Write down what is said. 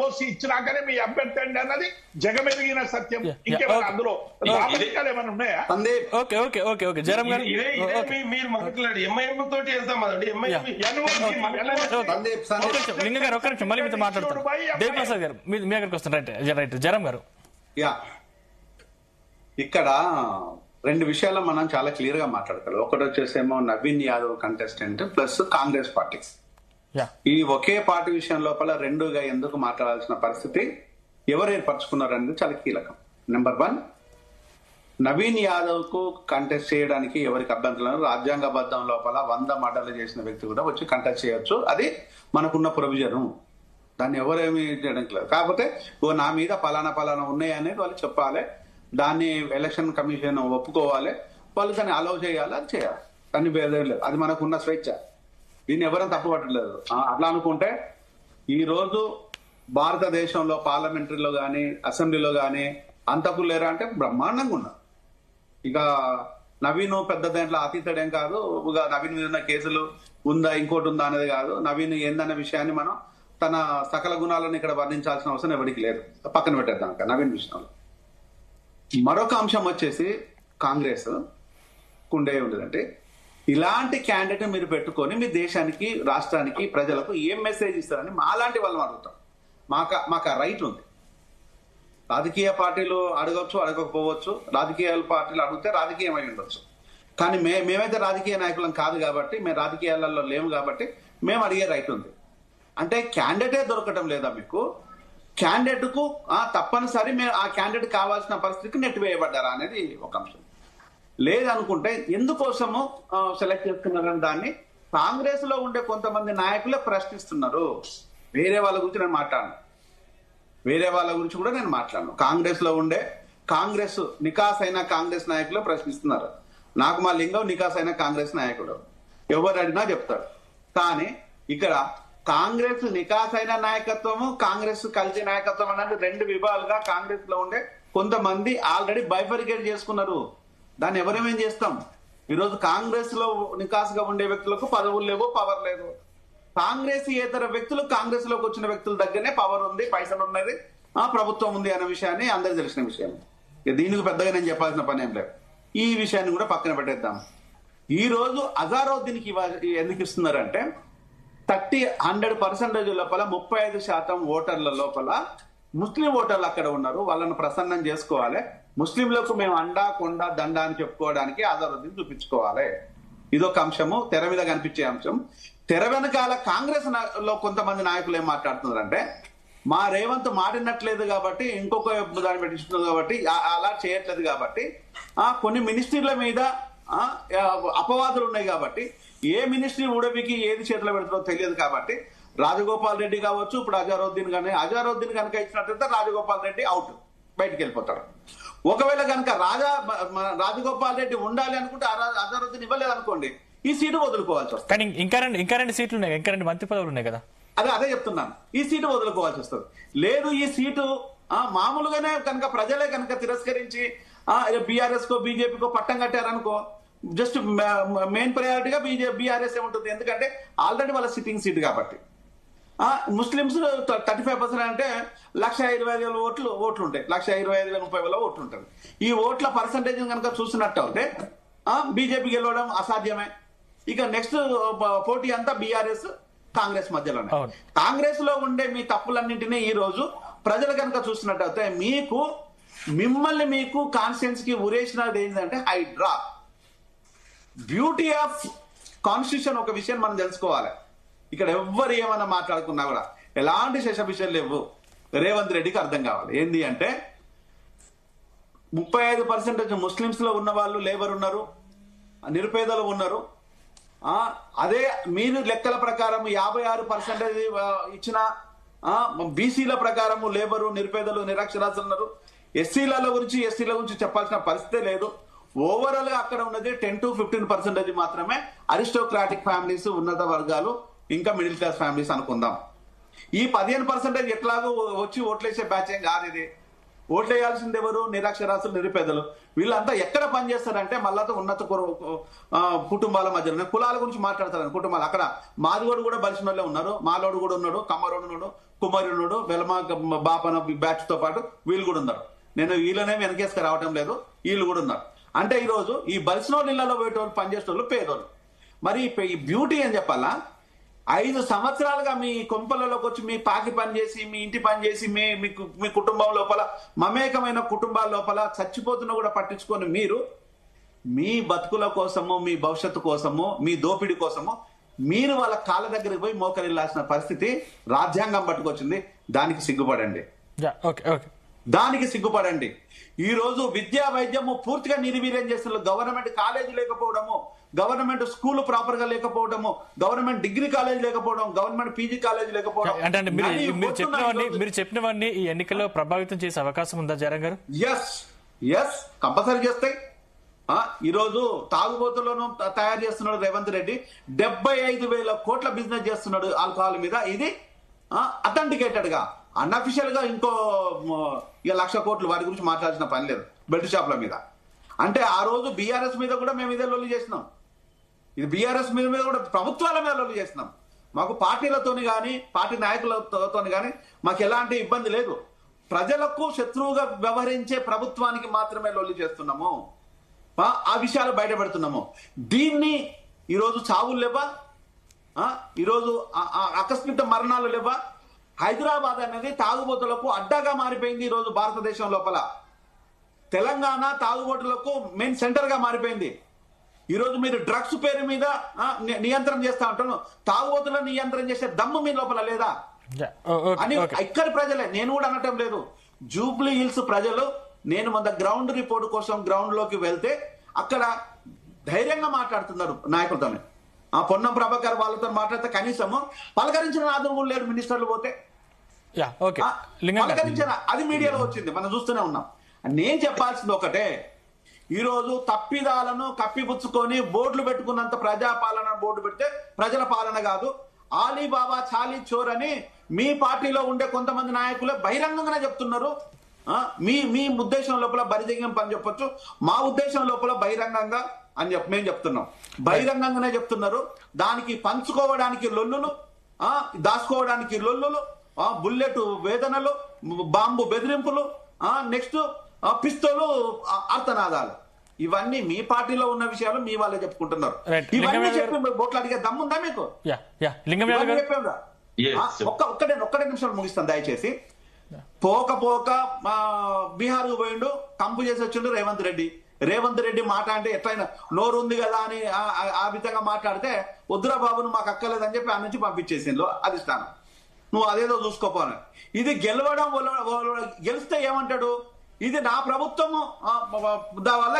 పోసి ఇచ్చినాకనే మీ అభ్యర్థి అండి అన్నది జగమెరిగిన సత్యం. ఇంకేమైనా అందులో రామలింగాలు ఏమైనా ఉన్నాయా? ఓకే ఓకే ఓకే ఓకే జరం గారు మీరు మాట్లాడి ఎంఐఎం తోటి వెళ్తాం కదండి. ఎంఐఎం లింగ గారు ఒక్క నిమిషం మళ్ళీ మీతో మాట్లాడతారు. దేవప్రసాద్ గారు మీ దగ్గరికి వస్తాను. రైట్ రైట్ జరం గారు. ఇక్కడ రెండు విషయాలు మనం చాలా క్లియర్ గా మాట్లాడతారు. ఒకటి వచ్చేసేమో Naveen Yadav contestant plus Congress party. ఈ ఒకే పార్టీ విషయం లోపల రెండుగా ఎందుకు మాట్లాడాల్సిన పరిస్థితి ఎవరు ఏర్పరచుకున్నారు అనేది చాలా కీలకం. నెంబర్ 1, నవీన్ యాదవ్ కు కంటెస్ట్ చేయడానికి ఎవరికి అభ్యంతరం, రాజ్యాంగబద్ధం లోపల 100 మర్డర్లు చేసిన వ్యక్తి కూడా వచ్చి కంటెస్ట్ చేయొచ్చు. అది మనకున్న ప్రొవిజన్, దాన్ని ఎవరేమి చేయడానికి లేదు. కాకపోతే నా మీద పలానా ఉన్నాయి అనేది వాళ్ళు చెప్పాలి, దాన్ని ఎలక్షన్ కమిషన్ ఒప్పుకోవాలి, వాళ్ళు దాన్ని అలౌ చేయాలి, అది చేయాలి. దాన్ని భేదం లేదు, అది మనకున్న స్వేచ్ఛ. దీన్ని ఎవరైనా తప్పు పట్టలేదు. అట్లా అనుకుంటే ఈ రోజు భారతదేశంలో పార్లమెంటరీలో కానీ అసెంబ్లీలో కానీ అంతకు లేరా అంటే బ్రహ్మాండంగా ఉన్నారు. ఇక నవీన్ పెద్ద దాంట్లో అతీతుడేం కాదు. నవీన్ మీద ఉన్న కేసులు ఉందా ఇంకోటి ఉందా అనేది కాదు. నవీన్ ఏందన్న విషయాన్ని మనం తన సకల గుణాలను ఇక్కడ వర్ణించాల్సిన అవసరం ఎవరికి లేదు, పక్కన పెట్టేద్దాం నవీన్ విషయంలో. మరొక అంశం వచ్చేసి కాంగ్రెస్ కుండే ఉండదంటే ఇలాంటి క్యాండిడేట్ మీరు పెట్టుకొని మీ దేశానికి, రాష్ట్రానికి, ప్రజలకు ఏం మెసేజ్ ఇస్తారని మాలాంటి వాళ్ళని అడుగుతాం. మాకు ఆ రైట్ ఉంది. రాజకీయ పార్టీలు అడగచ్చు, అడగకపోవచ్చు. రాజకీయ పార్టీలు అడిగితే రాజకీయమై ఉండొచ్చు. కానీ మేమైతే రాజకీయ నాయకులం కాదు కాబట్టి, మేము రాజకీయాలలో లేము కాబట్టి మేము అడిగే రైట్ ఉంది. అంటే క్యాండిడేటే దొరకటం లేదా మీకు? క్యాండిడేట్ కు తప్పనిసరి మేము ఆ క్యాండిడేట్ కావాల్సిన పరిస్థితికి నెట్టివేయబడ్డారా అనేది ఒక అంశం. లేదనుకుంటే ఎందుకోసము సెలెక్ట్ చేసుకున్నారని దాన్ని కాంగ్రెస్ లో ఉండే కొంతమంది నాయకులే ప్రశ్నిస్తున్నారు. వేరే వాళ్ళ గురించి నేను మాట్లాడను, వేరే వాళ్ళ గురించి కూడా నేను మాట్లాడను. కాంగ్రెస్ లో ఉండే నికాస్ అయిన కాంగ్రెస్ నాయకులు ప్రశ్నిస్తున్నారు. నాకు మా లింగం నికాస్ అయిన కాంగ్రెస్ నాయకుడు, ఎవరు అడిగినా చెప్తాడు. కానీ ఇక్కడ కాంగ్రెస్ నికాస్ అయిన నాయకత్వము, కాంగ్రెస్ కలిసి నాయకత్వం అనేది రెండు విభాగాలుగా కాంగ్రెస్ లో ఉండే కొంతమంది ఆల్రెడీ బైఫర్కేట్ చేసుకున్నారు. దాన్ని ఎవరేమేం చేస్తాం? ఈరోజు కాంగ్రెస్ లో నికాసుగా ఉండే వ్యక్తులకు పదవులు లేవు, పవర్ లేదు. కాంగ్రెస్ ఇతర వ్యక్తులు కాంగ్రెస్ లోకి వచ్చిన వ్యక్తుల దగ్గరనే పవర్ ఉంది, పైసలు ఉన్నది, ప్రభుత్వం ఉంది అనే విషయాన్ని అందరికి తెలిసిన విషయం. దీనికి పెద్దగా నేను చెప్పాల్సిన పని ఏం లేదు. ఈ విషయాన్ని కూడా పక్కన పెట్టేద్దాం. ఈ రోజు అజారుద్దీన్కి ఎందుకు ఇస్తున్నారంటే 100% లోపల 35% ఓటర్ల లోపల ముస్లిం ఓటర్లు అక్కడ ఉన్నారు. వాళ్ళని ప్రసన్నం చేసుకోవాలి. ముస్లింలకు మేము అండా కొండ దండ అని చెప్పుకోవడానికి అజారుద్దీన్ చూపించుకోవాలి. ఇదొక అంశము, తెర మీద కనిపించే అంశం. తెర వెనకాల కాంగ్రెస్ లో కొంతమంది నాయకులు ఏం మాట్లాడుతున్నారంటే మా రేవంత్ మాటినట్లేదు కాబట్టి, ఇంకొక దాన్ని పెట్టిస్తున్నారు కాబట్టి, అలా చేయట్లేదు కాబట్టి, కొన్ని మినిస్ట్రీల మీద అపవాదులు ఉన్నాయి కాబట్టి, ఏ మినిస్ట్రీ ఉడవికి ఏది చేతిలో పెడుతుందో తెలియదు కాబట్టి రాజగోపాల్ రెడ్డి కావచ్చు, ఇప్పుడు అజారుద్దీన్ కానీ, అజారుద్దీన్ కనుక ఇచ్చినట్లయితే రాజగోపాల్ రెడ్డి అవుట్, బయటికి వెళ్ళిపోతాడు. ఒకవేళ కనుక రాజగోపాల్ రెడ్డి ఉండాలి అనుకుంటే అజారుద్దీన్ ఇవ్వలేదు అనుకోండి, ఈ సీటు వదులుకోవాల్సి వస్తుంది. కానీ ఇంకా రెండు సీట్లు ఉన్నాయి, ఇంకా 2 మంత్రి పదవులు ఉన్నాయి కదా. అదే చెప్తున్నాను, ఈ సీటు వదులుకోవాల్సి వస్తుంది. లేదు ఈ సీటు మామూలుగానే కనుక ప్రజలే కనుక తిరస్కరించి బీఆర్ఎస్ కో బీజేపీకో పట్టం కట్టారనుకో, జస్ట్ మెయిన్ ప్రయారిటీగా బీఆర్ఎస్ ఉంటుంది. ఎందుకంటే ఆల్రెడీ వాళ్ళ సిట్టింగ్ సీట్ కాబట్టి. ముస్లింస్ 35% అంటే 1,25,000 ఓట్లు ఉంటాయి, 1,25,000-30,000 ఓట్లు ఉంటుంది. ఈ ఓట్ల పర్సంటేజ్ కనుక చూసినట్టు అయితే బీజేపీ గెలవడం అసాధ్యమే. ఇక నెక్స్ట్ పోటీ అంతా బీఆర్ఎస్ కాంగ్రెస్ మధ్యలోనే. కాంగ్రెస్ లో ఉండే మీ తప్పులన్నింటినీ ఈ రోజు ప్రజలు కనుక చూసినట్టయితే మీకు కాన్స్టిట్యుయెన్సీ కి ఉరేసినది ఏంటంటే హైడ్రా. బ్యూటీ ఆఫ్ కాన్స్టిట్యూషన్ ఒక విషయం మనం తెలుసుకోవాలి. ఇక్కడ ఎవ్వరు ఏమన్నా మాట్లాడుకున్నా కూడా ఎలాంటి శేషభిషయం లేవు. రేవంత్ రెడ్డికి అర్థం కావాలి ఏంది అంటే 35% ముస్లింస్ లో ఉన్న వాళ్ళు లేబర్ ఉన్నారు, నిరుపేదలు ఉన్నారు. అదే మీరు లెక్కల ప్రకారం 56% ఇచ్చిన బీసీల ప్రకారము లేబరు, నిరుపేదలు, నిరక్షరాస్యులు ఉన్నారు. ఎస్సీల గురించి చెప్పాల్సిన పరిస్థితే లేదు. ఓవరాల్ గా అక్కడ ఉన్నది 10-15% మాత్రమే అరిస్టోక్రాటిక్ ఫ్యామిలీస్, ఉన్నత వర్గాలు, ఇంకా మిడిల్ క్లాస్ ఫ్యామిలీస్ అనుకుందాం. ఈ 15% ఎట్లాగో వచ్చి ఓట్లేసే బ్యాచ్ ఏం కాదు ఇది. ఓట్లు వేయాల్సింది ఎవరు? నిరక్షరాస్యులు, నిరుపేదలు. వీళ్ళంతా ఎక్కడ పనిచేస్తారంటే మళ్ళా ఉన్నత కుటుంబాల మధ్యలో కులాల గురించి మాట్లాడతారు. కుటుంబాలు అక్కడ మాదిగోడు కూడా బలిసిన వాళ్ళే ఉన్నారు, మాలోడు కూడా ఉన్నాడు, కమ్మరోడు ఉన్నాడు, కుమారి ఉన్నాడు, వెలమ బాపన బ్యాచ్ తో పాటు వీళ్ళు కూడా ఉన్నారు. నేను వీళ్ళనే వెనకేసుకు రావటం లేదు, వీళ్ళు కూడా ఉన్నారు. అంటే ఈ రోజు ఈ బలిసిన వాళ్ళు ఇళ్లలో పోయేటోళ్ళు, పనిచేసేటోళ్ళు పేదోళ్ళు. మరి ఈ బ్యూటీ అని చెప్పాలా, 5 సంవత్సరాలుగా మీ కొంపలలోకి వచ్చి మీ పాకి పని చేసి, మీ ఇంటి పని చేసి, మీ కుటుంబం లోపల మమేకమైన కుటుంబాల లోపల చచ్చిపోతున్నా కూడా పట్టించుకొని మీరు మీ బతుకుల కోసము, మీ భవిష్యత్తు కోసము, మీ దోపిడీ కోసము మీరు వాళ్ళ కాళ్ళ దగ్గరికి పోయి మోకరిల్లాల్సిన పరిస్థితి రాజ్యాంగం పట్టుకొచ్చింది. దానికి సిగ్గుపడండి, దానికి సిగ్గుపడండి. ఈ రోజు విద్యా వైద్యము పూర్తిగా నిర్వీర్యం చేస్తున్నారు. గవర్నమెంట్ కాలేజీ లేకపోవడము, గవర్నమెంట్ స్కూల్ ప్రాపర్ గా లేకపోవడము, గవర్నమెంట్ డిగ్రీ కాలేజ్ లేకపోవడం, గవర్నమెంట్ పీజీ కాలేజ్ లేకపోవడం. అంటే మీరు చెప్పినవన్నీ ఈ ఎన్నికల్లో ప్రభావితం చేసే అవకాశం ఉందా జయరాం గారు? ఎస్ కంపల్సరీ చేస్తాయి. ఈ రోజు తాగుబోతులను తయారు చేస్తున్నాడు రేవంత్ రెడ్డి. 75,000 కోట్ల బిజినెస్ చేస్తున్నాడు ఆల్కహాల్ మీద. ఇది అథెంటికేటెడ్ గా, అన్అఫిషియల్ గా ఇంకో 1,00,000 కోట్లు వారి గురించి మాట్లాడాల్సిన పని లేదు బెల్ట్ షాప్ల మీద. అంటే ఆ రోజు బీఆర్ఎస్ మీద కూడా మేము ఇదే లొల్లి చేసినాం. ఇది బీఆర్ఎస్ మీద కూడా ప్రభుత్వాల మీద లొల్లి చేసినాం. మాకు పార్టీలతోని కానీ పార్టీ నాయకులతో కానీ మాకు ఎలాంటి ఇబ్బంది లేదు. ప్రజలకు శత్రువుగా వ్యవహరించే ప్రభుత్వానికి మాత్రమే లొల్లి చేస్తున్నాము. ఆ విషయాలు బయటపెడుతున్నాము. దీన్ని ఈరోజు చావులు లేవా, ఈరోజు ఆకస్మిక మరణాలు లేవా? హైదరాబాద్ అనేది తాగుబోతులకు అడ్డాగా మారిపోయింది. ఈ రోజు భారతదేశం లోపల తెలంగాణ తాగుబోతులకు మెయిన్ సెంటర్ గా మారిపోయింది. ఈ రోజు మీరు డ్రగ్స్ పేరు మీద నియంత్రణ చేస్తా ఉంటాను, తాగుబోతులను నియంత్రణ చేసే దమ్ము మీ లోపల లేదా అని ఇక్కడి ప్రజలే, నేను కూడా అనటం లేదు. జూబ్లీ హిల్స్ ప్రజలు, నేను మొన్న గ్రౌండ్ రిపోర్ట్ కోసం గ్రౌండ్ లోకి వెళ్తే అక్కడ ధైర్యంగా మాట్లాడుతున్నారు నాయకులతో. పొన్నం ప్రభాకర్ వాళ్ళతో మాట్లాడితే కనీసము పలకరించిన నాదులు కూడా లేరు. మినిస్టర్లు పోతే పలకరించిన, అది మీడియాలో వచ్చింది, మనం చూస్తూనే ఉన్నాం. నేను చెప్పాల్సింది ఒకటే, ఈ రోజు తప్పిదాలను కప్పిపుచ్చుకొని బోర్డులు పెట్టుకున్నంత ప్రజాపాలన బోర్డు పెడితే ప్రజల పాలన కాదు. ఆలీబాబా చాలీ చోర్ అని మీ పార్టీలో ఉండే కొంతమంది నాయకులే బహిరంగంగానే చెప్తున్నారు. మీ ఉద్దేశం లోపల బరిజంగం పని చెప్పొచ్చు, మా ఉద్దేశం లోపల బహిరంగంగా అని మేము చెప్తున్నాం. బహిరంగంగానే చెప్తున్నారు. దానికి పంచుకోవడానికి లొల్లులు, దాచుకోవడానికి లొల్లులు, బుల్లెట్ వేదనలు, బాంబు బెదిరింపులు, నెక్స్ట్ పిస్తోలు అర్థనాదాలు, ఇవన్నీ మీ పార్టీలో ఉన్న విషయాలు మీ వాళ్ళే చెప్పుకుంటున్నారు. ఇవన్నీ చెప్పి బోట్లు అడిగే దమ్ముందా మీకు? చెప్పారా? ఒక్కడే నిమిషాలు ముగిస్తాను దయచేసి. పోక బీహార్ పోయిండు, కంపు చేసి వచ్చిండు రేవంత్ రెడ్డి మాట అంటే ఎట్లయినా నోరు ఉంది కదా అని ఆ విధంగా మాట్లాడితే వద్దురా బాబును మాకు అక్కర్లేదని చెప్పి ఆ నుంచి పంపించేసిండు అధిష్టానం. నువ్వు అదేదో చూసుకోపోను. ఇది గెలవడం, గెలిస్తే ఏమంటాడు, ఇది నా ప్రభుత్వము వల్ల